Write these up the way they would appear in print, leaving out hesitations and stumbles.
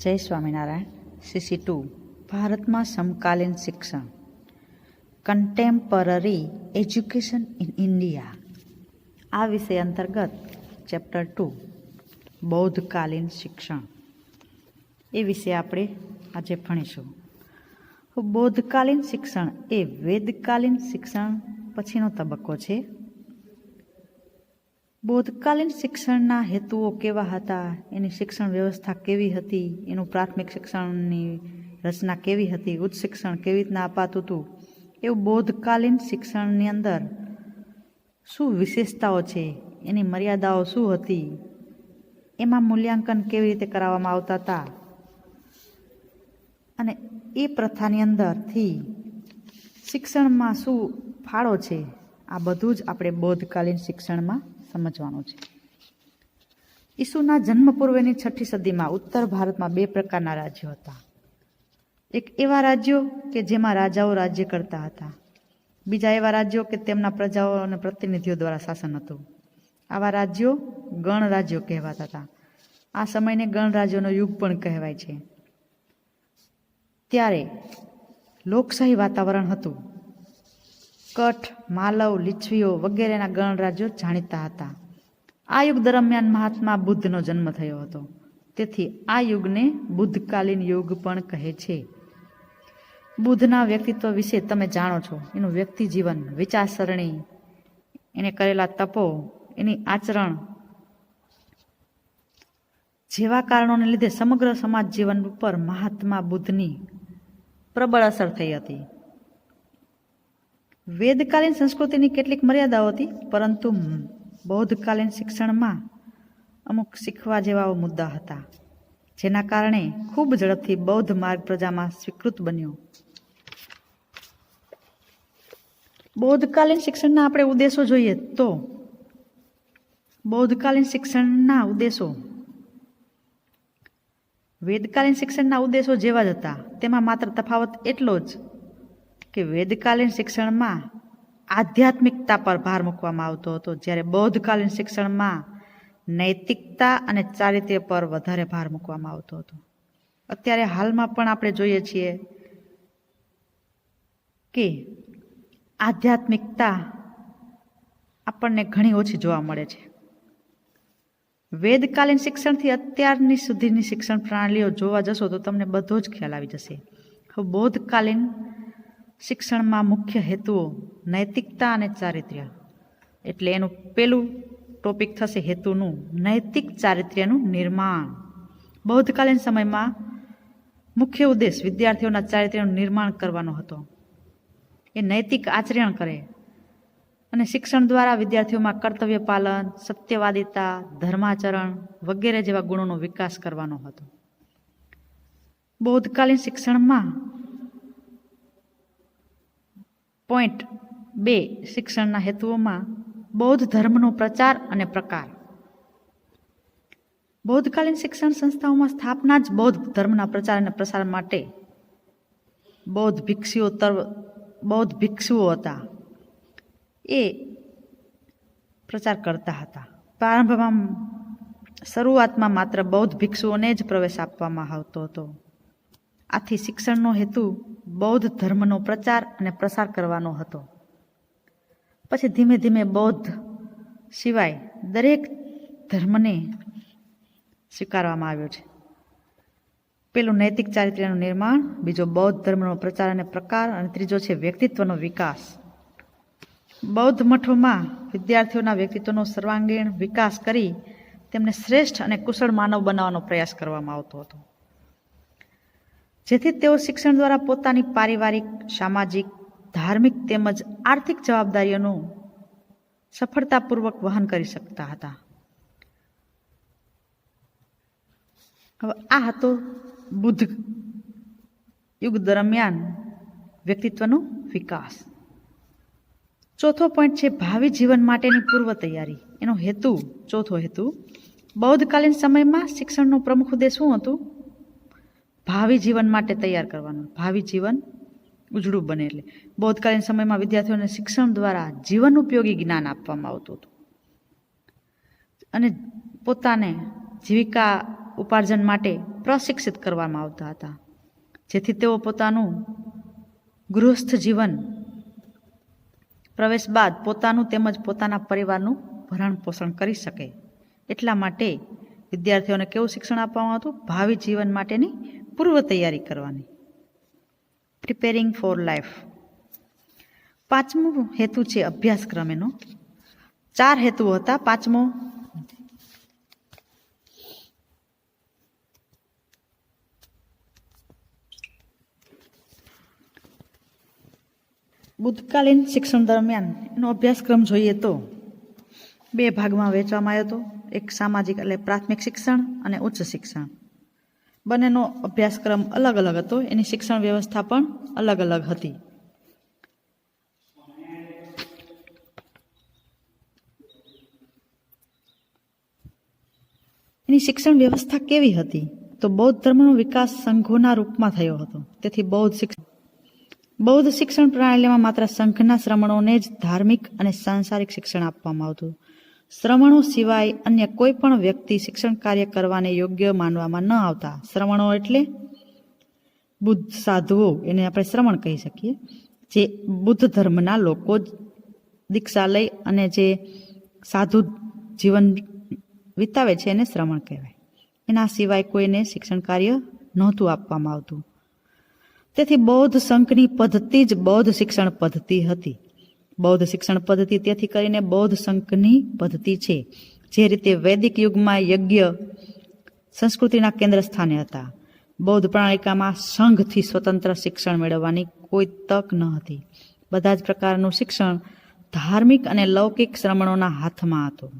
જય સ્વામિનારાયણ. CC2 ભારતમાં સમકાલીન શિક્ષણ, કન્ટેમ્પરરી એજ્યુકેશન ઇન ઇન્ડિયા. આ વિષય અંતર્ગત ચેપ્ટર 2 બૌદ્ધકાલીન શિક્ષણ એ વિશે આપણે આજે ભણીશું. બૌદ્ધકાલીન શિક્ષણ એ વેદકાલીન શિક્ષણ પછીનો તબક્કો છે. બૌદ્ધકાલીન શિક્ષણના હેતુઓ કેવા હતા, એની શિક્ષણ વ્યવસ્થા કેવી હતી, એનું પ્રાથમિક શિક્ષણની રચના કેવી હતી, ઉચ્ચ શિક્ષણ કેવી રીતના અપાતું હતું, એવું બૌદ્ધકાલીન શિક્ષણની અંદર શું વિશેષતાઓ છે, એની મર્યાદાઓ શું હતી, એમાં મૂલ્યાંકન કેવી રીતે કરાવવામાં આવતા હતા, અને એ પ્રથાની અંદરથી શિક્ષણમાં શું ફાળો છે, આ બધું જ આપણે બૌદ્ધકાલીન શિક્ષણમાં સમજવાનું છે. ઈસુના જન્મ પૂર્વેની 6ઠી સદીમાં ઉત્તર ભારતમાં 2 પ્રકારના રાજ્યો હતા. એક એવા રાજ્યો કે જેમાં રાજાઓ રાજ્ય કરતા હતા, બીજા એવા રાજ્યો કે તેમના પ્રજાઓ અને પ્રતિનિધિઓ દ્વારા શાસન હતું. આવા રાજ્યો ગણ રાજ્યો કહેવાતા હતા. આ સમયને ગણ રાજ્યોનો યુગ પણ કહેવાય છે. ત્યારે લોકશાહી વાતાવરણ હતું. કઠ, માલવ, લીછવીઓ વગેરેના ગણરાજ્યો જાણીતા હતા. આ યુગ દરમિયાન મહાત્મા બુદ્ધનો જન્મ થયો હતો. તેથી આ યુગને બુદ્ધકાલીન યુગ પણ કહે છે. બુદ્ધના વ્યક્તિત્વ વિશે તમે જાણો છો. એનું વ્યક્તિ જીવન, વિચારસરણી, એને કરેલા તપો, એની આચરણ જેવા કારણોને લીધે સમગ્ર સમાજ જીવન ઉપર મહાત્મા બુદ્ધની પ્રબળ અસર થઈ હતી. વેદકાલીન સંસ્કૃતિની કેટલીક મર્યાદાઓ હતી, પરંતુ બૌદ્ધકાલીન શિક્ષણમાં અમુક શીખવા જેવા મુદ્દા હતા, જેના કારણે ખૂબ ઝડપથી બૌદ્ધ માર્ગ પ્રજામાં સ્વીકૃત બન્યો. બૌદ્ધકાલીન શિક્ષણના આપણે ઉદ્દેશો જોઈએ તો બૌદ્ધકાલીન શિક્ષણના ઉદ્દેશો વેદકાલીન શિક્ષણના ઉદ્દેશો જેવા જ હતા. તેમાં માત્ર તફાવત એટલો જ કે વેદકાલીન શિક્ષણમાં આધ્યાત્મિકતા પર ભાર મૂકવામાં આવતો હતો, જ્યારે બૌદ્ધકાલીન શિક્ષણમાં નૈતિકતા અને ચારિત્ર્ય પર વધારે ભાર મૂકવામાં આવતો હતો. અત્યારે હાલમાં પણ આપણે જોઈએ છીએ કે આધ્યાત્મિકતા આપણને ઘણી ઓછી જોવા મળે છે. વેદકાલીન શિક્ષણથી અત્યારની સુધીની શિક્ષણ પ્રણાલીઓ જોવા જશો તો તમને બધો જ ખ્યાલ આવી જશે. બૌદ્ધકાલીન શિક્ષણમાં મુખ્ય હેતુઓ નૈતિકતા અને ચારિત્ર્ય, એટલે એનું પેલું ટોપિક થશે હેતુનું નૈતિક ચારિત્ર્યનું નિર્માણ. બૌદ્ધકાલીન સમયમાં મુખ્ય ઉદ્દેશ વિદ્યાર્થીઓના ચારિત્ર્યનું નિર્માણ કરવાનો હતો. એ નૈતિક આચરણ કરે અને શિક્ષણ દ્વારા વિદ્યાર્થીઓમાં કર્તવ્ય પાલન, સત્યવાદિતા, ધર્માચરણ વગેરે જેવા ગુણોનો વિકાસ કરવાનો હતો. બૌદ્ધકાલીન શિક્ષણમાં પોઈન્ટ 2 શિક્ષણના હેતુઓમાં બૌદ્ધ ધર્મનો પ્રચાર અને પ્રકાર. બૌદ્ધકાલીન શિક્ષણ સંસ્થાઓમાં સ્થાપના જ બૌદ્ધ ધર્મના પ્રચાર અને પ્રસાર માટે બૌદ્ધ ભિક્ષુઓ હતા, એ પ્રચાર કરતા હતા. પ્રારંભમાં શરૂઆતમાં માત્ર બૌદ્ધ ભિક્ષુઓને જ પ્રવેશ આપવામાં આવતો હતો. આથી શિક્ષણનો હેતુ બૌદ્ધ ધર્મનો પ્રચાર અને પ્રસાર કરવાનો હતો. પછી ધીમે ધીમે બૌદ્ધ સિવાય દરેક ધર્મને સ્વીકારવામાં આવ્યો છે. પેલું નૈતિક ચારિત્ર્યનું નિર્માણ, બીજો બૌદ્ધ ધર્મનો પ્રચાર અને પ્રકાર, અને ત્રીજો છે વ્યક્તિત્વનો વિકાસ. બૌદ્ધ મઠોમાં વિદ્યાર્થીઓના વ્યક્તિત્વનો સર્વાંગીણ વિકાસ કરી તેમને શ્રેષ્ઠ અને કુશળ માનવ બનાવવાનો પ્રયાસ કરવામાં આવતો હતો, જેથી તેઓ શિક્ષણ દ્વારા પોતાની પારિવારિક, સામાજિક, ધાર્મિક તેમજ આર્થિક જવાબદારીઓનું સફળતાપૂર્વક વહન કરી શકતા હતા. હવે આ હતો બુદ્ધ યુગ દરમિયાન વ્યક્તિત્વનો વિકાસ. ચોથો પોઈન્ટ છે ભાવિ જીવન માટેની પૂર્વ તૈયારી. એનો હેતુ, ચોથો હેતુ, બૌદ્ધકાલીન સમયમાં શિક્ષણનો પ્રમુખ ઉદ્દેશ શું હતું? ભાવિ જીવન માટે તૈયાર કરવાનું. ભાવિ જીવન ઉજળું બને એટલે બૌદ્ધકાલીન સમયમાં વિદ્યાર્થીઓને શિક્ષણ દ્વારા જીવન ઉપયોગી જ્ઞાન આપવામાં આવતું હતું અને પોતાને જીવિકા ઉપાર્જન માટે પ્રશિક્ષિત કરવામાં આવતા હતા, જેથી તેઓ પોતાનું ગૃહસ્થ જીવન પ્રવેશ બાદ પોતાનું તેમજ પોતાના પરિવારનું ભરણ પોષણ કરી શકે. એટલા માટે વિદ્યાર્થીઓને કેવું શિક્ષણ આપવામાં આવતું? ભાવિ જીવન માટેની પૂર્વ તૈયારી કરવાની. Preparing four life. પાંચમો હેતુ છે અભ્યાસક્રમ એનો. 4 હેતુઓ હતા. પાંચમો બુદ્ધકાલીન શિક્ષણ દરમિયાન એનો અભ્યાસક્રમ જોઈએ તો 2 ભાગમાં વહેંચવામાં આવ્યો હતો. એક સામાજિક એટલે પ્રાથમિક શિક્ષણ અને ઉચ્ચ શિક્ષણ. બંનેનો અભ્યાસક્રમ અલગ અલગ હતો. એની શિક્ષણ વ્યવસ્થા પણ અલગ અલગ હતી. એની શિક્ષણ વ્યવસ્થા કેવી હતી? તો બૌદ્ધ ધર્મનો વિકાસ સંઘોના રૂપમાં થયો હતો. તેથી બૌદ્ધ શિક્ષણ પ્રણાલીમાં માત્ર સંઘના શ્રમણોને જ ધાર્મિક અને સાંસારિક શિક્ષણ આપવામાં આવતું. શ્રમણો સિવાય અન્ય કોઈ પણ વ્યક્તિ શિક્ષણ કાર્ય કરવાને યોગ્ય માનવામાં ન આવતા. શ્રમણો એટલે બુદ્ધ સાધુઓ, એને આપણે શ્રમણ કહી શકીએ. જે બુદ્ધ ધર્મના લોકો દીક્ષા લઈ અને જે સાધુ જીવન વિતાવે છે એને શ્રમણ કહેવાય. એના સિવાય કોઈને શિક્ષણ કાર્ય નહોતું આપવામાં આવતું. તેથી બૌદ્ધ સંઘની પદ્ધતિ જ બૌદ્ધ શિક્ષણ પદ્ધતિ હતી. બૌદ્ધ શિક્ષણ પદ્ધતિ તેથી કરીને બૌદ્ધ સંઘની પદ્ધતિ છે. જે રીતે વૈદિક યુગમાં યજ્ઞ સંસ્કૃતિના કેન્દ્ર સ્થાને હતા. બૌદ્ધ પ્રણાલિકામાં સંઘથી સ્વતંત્ર શિક્ષણ મેળવવાની કોઈ તક ન હતી. બધા જ પ્રકારનું શિક્ષણ ધાર્મિક અને લૌકિક શ્રમણોના હાથમાં હતું.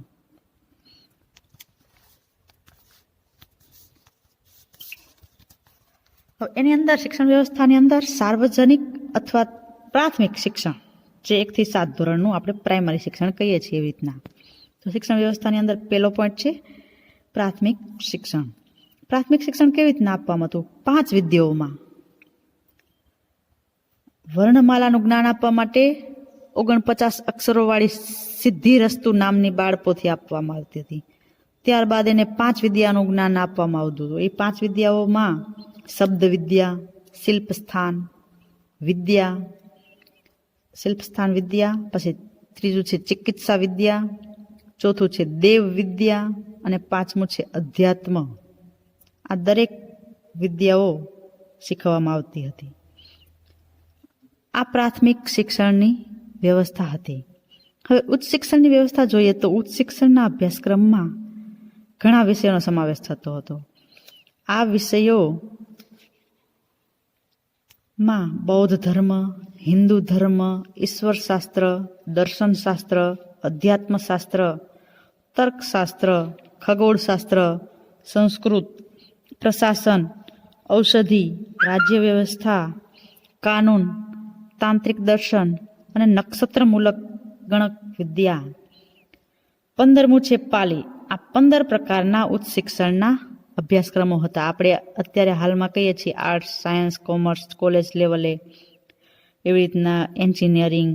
એની અંદર શિક્ષણ વ્યવસ્થાની અંદર સાર્વજનિક અથવા પ્રાથમિક શિક્ષણ, જે 1 થી 7 ધોરણનું આપણે પ્રાઇમરી શિક્ષણ કહીએ છીએ એવી રીતના. તો શિક્ષણ વ્યવસ્થાની અંદર પહેલો પોઈન્ટ છે પ્રાથમિક શિક્ષણ. પ્રાથમિક શિક્ષણ કેવી રીતના આપવામાં હતું? 5 વિદ્યાઓમાં. વર્ણમાલાનું જ્ઞાન આપવા માટે 49 અક્ષરોવાળી સિદ્ધિ રસ્તુ નામની બાળપોથી આપવામાં આવતી હતી. ત્યારબાદ એને 5 વિદ્યાનું જ્ઞાન આપવામાં આવતું હતું. એ 5 વિદ્યાઓમાં શબ્દ વિદ્યા, શિલ્પસ્થાન વિદ્યા, પછી ત્રીજું છે ચિકિત્સા વિદ્યા, ચોથું છે દેવ વિદ્યા અને 5મું છે અધ્યાત્મ. આ દરેક વિદ્યાઓ શીખવવામાં આવતી હતી. આ પ્રાથમિક શિક્ષણની વ્યવસ્થા હતી. હવે ઉચ્ચ શિક્ષણની વ્યવસ્થા જોઈએ તો ઉચ્ચ શિક્ષણના અભ્યાસક્રમમાં ઘણા વિષયોનો સમાવેશ થતો હતો. આ વિષયોમાં બૌદ્ધ ધર્મ, હિન્દુ ધર્મ, ઈશ્વર શાસ્ત્ર, દર્શનશાસ્ત્ર, અધ્યાત્મશાસ્ત્ર, તર્કશાસ્ત્ર, ખગોળશાસ્ત્ર, સંસ્કૃત, પ્રશાસન, ઔષધિ, રાજ્ય વ્યવસ્થા, કાનૂન, તાંત્રિક દર્શન અને નક્ષત્રમૂલક ગણક વિદ્યા. 15મું છે પાલી. આ 15 પ્રકારના ઉચ્ચ શિક્ષણના અભ્યાસક્રમો હતા. આપણે અત્યારે હાલમાં કહીએ છીએ આર્ટ્સ, સાયન્સ, કોમર્સ, કોલેજ લેવલે, એવી રીતના એન્જિનિયરિંગ,